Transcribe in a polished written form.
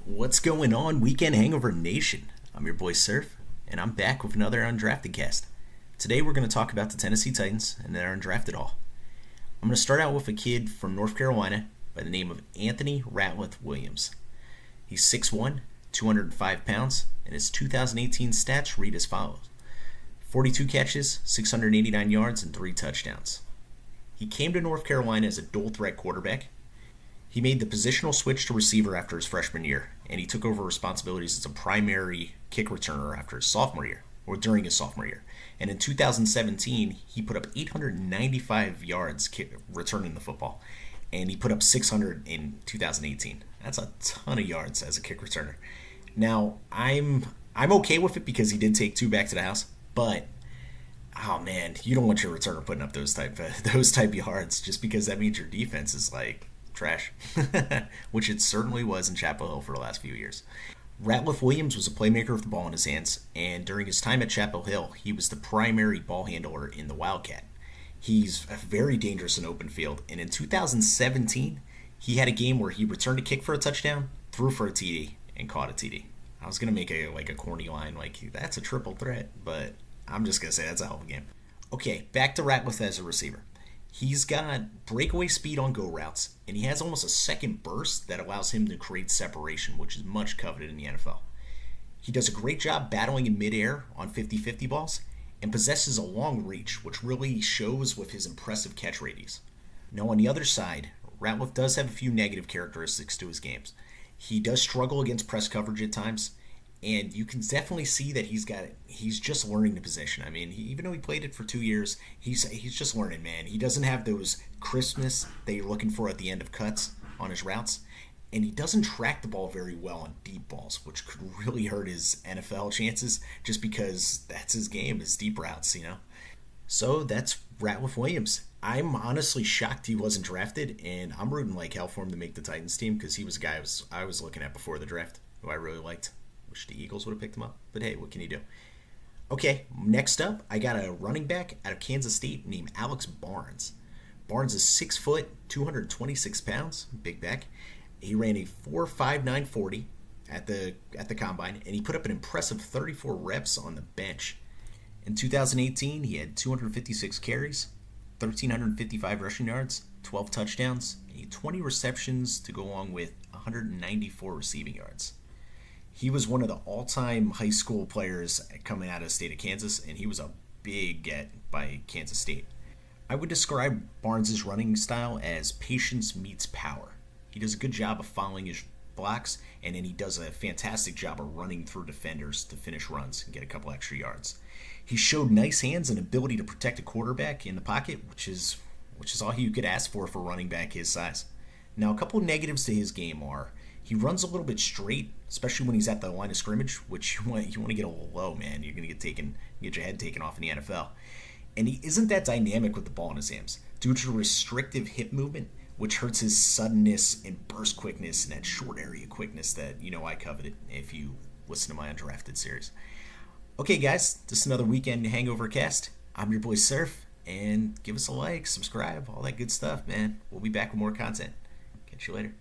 What's going on, Weekend Hangover Nation? I'm your boy Surf, and I'm back with another Undrafted cast. Today we're going to talk about the Tennessee Titans and their Undrafted haul. I'm going to start out with a kid from North Carolina by the name of Anthony Ratliff Williams. He's 6'1", 205 pounds, and his 2018 stats read as follows. 42 catches, 689 yards, and 3 touchdowns. He came to North Carolina as a dual-threat quarterback. He made the positional switch to receiver after his freshman year, and he took over responsibilities as a primary kick returner after his sophomore year, or during his sophomore year. And in 2017, he put up 895 yards returning the football, and he put up 600 in 2018. That's a ton of yards as a kick returner. Now, I'm okay with it because he did take 2 back to the house, but oh man, you don't want your returner putting up those type of yards just because that means your defense is like trash, which it certainly was in Chapel Hill for the last few years. Ratliff Williams was a playmaker with the ball in his hands, and during his time at Chapel Hill, he was the primary ball handler in the Wildcat. He's very dangerous in open field, and in 2017, he had a game where he returned a kick for a touchdown, threw for a TD, and caught a TD. I was going to make a corny line like, that's a triple threat, but I'm just going to say that's a hell of a game. Okay, back to Ratliff as a receiver. He's got breakaway speed on go routes, and he has almost a second burst that allows him to create separation, which is much coveted in the NFL. He does a great job battling in midair on 50-50 balls, and possesses a long reach, which really shows with his impressive catch radius. Now on the other side, Ratliff does have a few negative characteristics to his games. He does struggle against press coverage at times, and you can definitely see that he's just learning the position. I mean, even though he played it for 2 years, he's just learning, man. He doesn't have those crispness that you're looking for at the end of cuts on his routes, and he doesn't track the ball very well on deep balls, which could really hurt his NFL chances just because that's his game, his deep routes, you know. So that's Ratliff Williams. I'm honestly shocked he wasn't drafted, and I'm rooting like hell for him to make the Titans team because he was a guy I was looking at before the draft who I really liked. Wish the Eagles would have picked him up, but hey, what can you do? Okay, next up, I got a running back out of Kansas State named Alex Barnes. Barnes is 6 foot, 226 pounds, big back. He ran a 4.59 40 at the combine, and he put up an impressive 34 reps on the bench. In 2018, he had 256 carries, 1,355 rushing yards, 12 touchdowns, and 20 receptions to go along with 194 receiving yards. He was one of the all-time high school players coming out of the state of Kansas, and he was a big get by Kansas State. I would describe Barnes' running style as patience meets power. He does a good job of following his blocks, and then he does a fantastic job of running through defenders to finish runs and get a couple extra yards. He showed nice hands and ability to protect a quarterback in the pocket, which is all you could ask for a running back his size. Now, a couple negatives to his game are he runs a little bit straight, especially when he's at the line of scrimmage, which you want to get a little low, man. You're going to get your head taken off in the NFL. And he isn't that dynamic with the ball in his hands due to restrictive hip movement, which hurts his suddenness and burst quickness and that short area quickness that, I coveted if you listen to my Undrafted series. Okay, guys, this is another Weekend Hangover cast. I'm your boy Surf, and give us a like, subscribe, all that good stuff, man. We'll be back with more content. Catch you later.